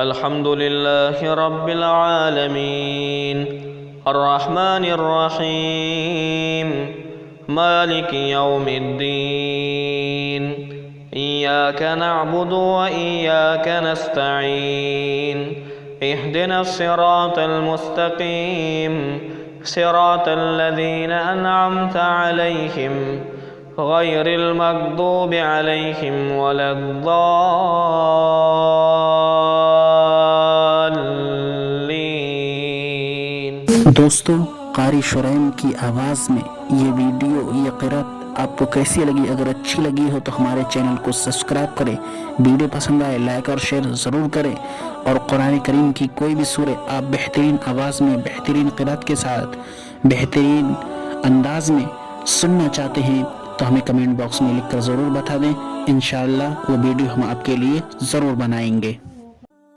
अल्हम्दुलिल्लाहि रब्बिल आलमीन अर्रहमानिर रहीम मालिकि यौमिद्दीन इय्याका नअबुदु व इय्याका नस्तईन इहदिनस सिरातल मुस्तकीम सिरातल लज़ीना अनअमता अलैहिम गैरिल मग़दूबि अलैहिम वलद्दाल्लीन। दोस्तों, कारी शुरैम की आवाज़ में ये वीडियो, ये क़िरात आपको कैसी लगी? अगर अच्छी लगी हो तो हमारे चैनल को सब्सक्राइब करें, वीडियो पसंद आए लाइक और शेयर ज़रूर करें। और कुरान करीम की कोई भी सूरत आप बेहतरीन आवाज़ में, बेहतरीन क़िरात के साथ, बेहतरीन अंदाज में सुनना चाहते हैं तो हमें कमेंट बॉक्स में लिखकर ज़रूर बता दें। इंशाअल्लाह वो वीडियो हम आपके लिए ज़रूर बनाएंगे।